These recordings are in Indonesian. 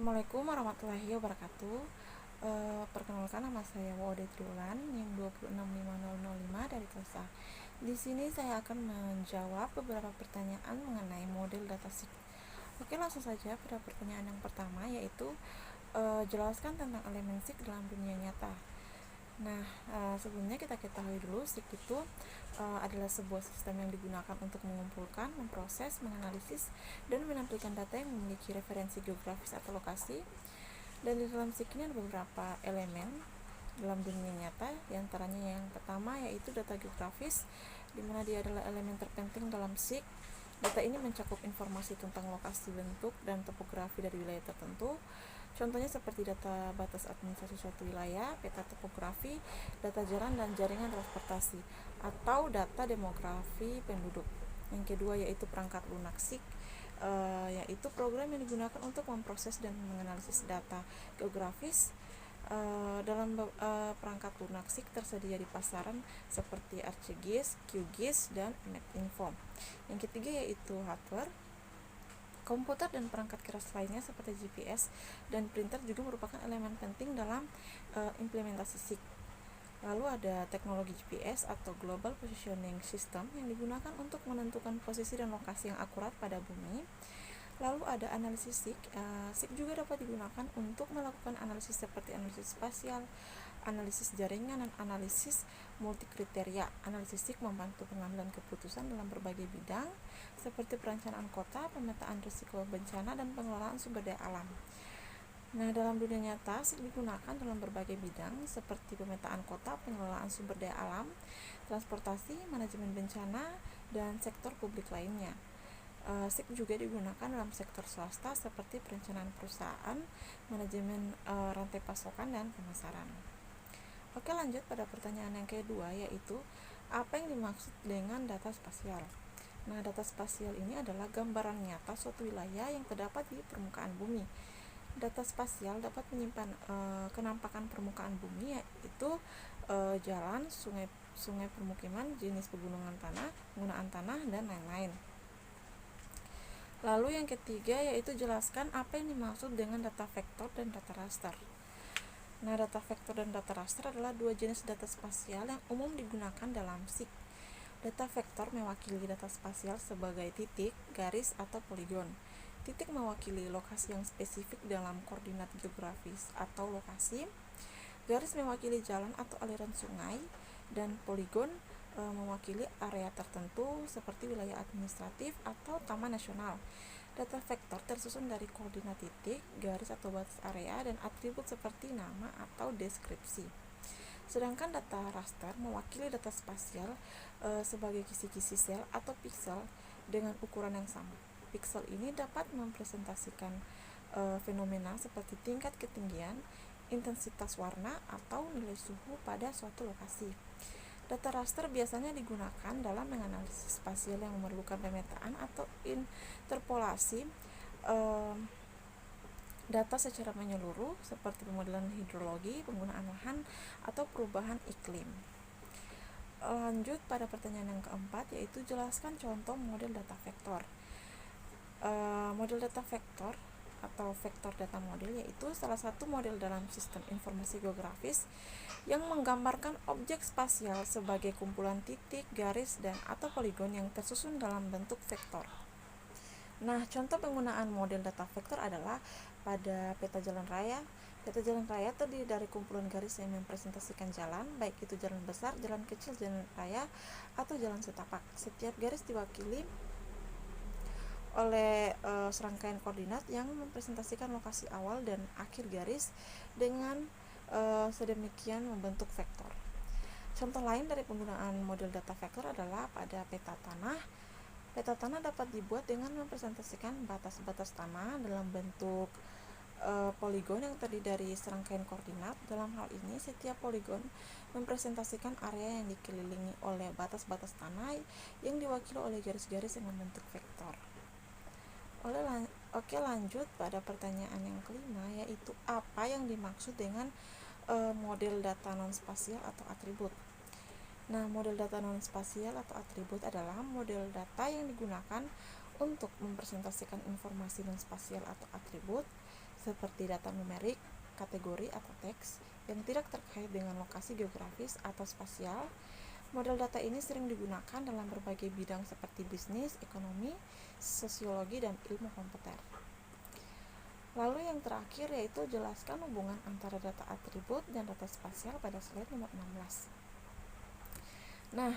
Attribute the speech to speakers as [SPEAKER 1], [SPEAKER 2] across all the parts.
[SPEAKER 1] Assalamualaikum warahmatullahi wabarakatuh. Perkenalkan, nama saya Waude Triulan yang 2650005 dari kelas A. Di sini saya akan menjawab beberapa pertanyaan mengenai model datasheet. Oke, langsung saja pada pertanyaan yang pertama, yaitu jelaskan tentang elemen SIG dalam dunia nyata. Nah, sebelumnya kita ketahui dulu, SIG itu adalah sebuah sistem yang digunakan untuk mengumpulkan, memproses, menganalisis, dan menampilkan data yang memiliki referensi geografis atau lokasi. Dan di dalam SIG ini ada beberapa elemen dalam dunia nyata, diantaranya yang pertama yaitu data geografis, di mana dia adalah elemen terpenting dalam SIG. Data ini mencakup informasi tentang lokasi, bentuk, dan topografi dari wilayah tertentu. Contohnya seperti data batas administrasi suatu wilayah, peta topografi, data jalan dan jaringan transportasi, atau data demografi penduduk. Yang kedua yaitu perangkat lunak SIG, yaitu program yang digunakan untuk memproses dan menganalisis data geografis. Dalam perangkat lunak SIG tersedia di pasaran seperti ArcGIS, QGIS, dan Mappinfo. Yang ketiga yaitu hardware. Komputer dan perangkat keras lainnya seperti GPS dan printer juga merupakan elemen penting dalam implementasi SIG. Lalu ada teknologi GPS atau Global Positioning System yang digunakan untuk menentukan posisi dan lokasi yang akurat pada bumi. Lalu ada analisis SIG. SIG juga dapat digunakan untuk melakukan analisis seperti analisis spasial, analisis jaringan, dan analisis multikriteria. Analisis SIG membantu pengambilan keputusan dalam berbagai bidang seperti perencanaan kota, pemetaan risiko bencana, dan pengelolaan sumber daya alam. Nah, dalam dunia nyata, SIG digunakan dalam berbagai bidang seperti pemetaan kota, pengelolaan sumber daya alam, transportasi, manajemen bencana, dan sektor publik lainnya. SIG juga digunakan dalam sektor swasta seperti perencanaan perusahaan, manajemen rantai pasokan, dan pemasaran. Oke, lanjut pada pertanyaan yang kedua, yaitu apa yang dimaksud dengan data spasial. Nah, data spasial ini adalah gambaran nyata suatu wilayah yang terdapat di permukaan bumi. Data spasial dapat menyimpan kenampakan permukaan bumi, yaitu jalan, sungai, permukiman, jenis pegunungan tanah, penggunaan tanah, dan lain-lain. Lalu yang ketiga yaitu jelaskan apa yang dimaksud dengan data vektor dan data raster. Nah, data vektor dan data raster adalah dua jenis data spasial yang umum digunakan dalam SIG. Data vektor mewakili data spasial sebagai titik, garis, atau poligon. Titik mewakili lokasi yang spesifik dalam koordinat geografis atau lokasi. Garis mewakili jalan atau aliran sungai, dan poligon mewakili area tertentu seperti wilayah administratif atau taman nasional. Data vektor tersusun dari koordinat titik, garis atau batas area, dan atribut seperti nama atau deskripsi. Sedangkan data raster mewakili data spasial sebagai kisi-kisi sel atau piksel dengan ukuran yang sama. Piksel ini dapat mempresentasikan fenomena seperti tingkat ketinggian, intensitas warna, atau nilai suhu pada suatu lokasi. Data raster biasanya digunakan dalam menganalisis spasial yang memerlukan pemetaan atau interpolasi data secara menyeluruh seperti pemodelan hidrologi, penggunaan lahan, atau perubahan iklim. Lanjut pada pertanyaan yang keempat, yaitu jelaskan contoh model data vektor. Model data vektor atau vektor data model yaitu salah satu model dalam sistem informasi geografis yang menggambarkan objek spasial sebagai kumpulan titik, garis, dan atau poligon yang tersusun dalam bentuk vektor. Nah, contoh penggunaan model data vektor adalah pada peta jalan raya. Peta jalan raya terdiri dari kumpulan garis yang mempresentasikan jalan, baik itu jalan besar, jalan kecil, jalan raya, atau jalan setapak. Setiap garis diwakili oleh serangkaian koordinat yang mempresentasikan lokasi awal dan akhir garis dengan sedemikian membentuk vektor. Contoh lain dari penggunaan model data vektor adalah pada peta tanah. Peta tanah dapat dibuat dengan mempresentasikan batas-batas tanah dalam bentuk poligon yang terdiri dari serangkaian koordinat. Dalam hal ini, setiap poligon mempresentasikan area yang dikelilingi oleh batas-batas tanah yang diwakili oleh garis-garis yang membentuk vektor. Oke, lanjut pada pertanyaan yang kelima, yaitu apa yang dimaksud dengan model data non-spasial atau atribut. Nah, model data non-spasial atau atribut adalah model data yang digunakan untuk mempresentasikan informasi non-spasial atau atribut seperti data numerik, kategori atau teks yang tidak terkait dengan lokasi geografis atau spasial. Model data ini sering digunakan dalam berbagai bidang seperti bisnis, ekonomi, sosiologi, dan ilmu komputer. Lalu yang terakhir yaitu jelaskan hubungan antara data atribut dan data spasial pada slide nomor 16. Nah,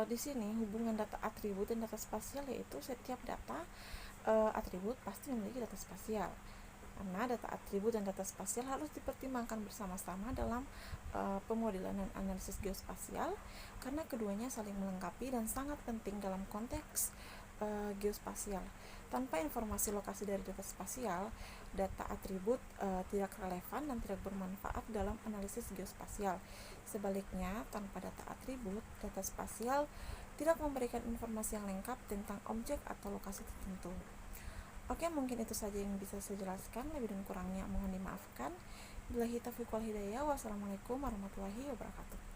[SPEAKER 1] di sini hubungan data atribut dan data spasial yaitu setiap data atribut pasti memiliki data spasial. Karena data atribut dan data spasial harus dipertimbangkan bersama-sama dalam pemodelan dan analisis geospasial karena keduanya saling melengkapi dan sangat penting dalam konteks geospasial. Tanpa informasi lokasi dari data spasial, data atribut tidak relevan dan tidak bermanfaat dalam analisis geospasial. Sebaliknya, tanpa data atribut, data spasial tidak memberikan informasi yang lengkap tentang objek atau lokasi tertentu. Oke, mungkin itu saja yang bisa saya jelaskan. Lebih dan kurangnya mohon dimaafkan. Billahi taufiq wal hidayah. Wassalamualaikum warahmatullahi wabarakatuh.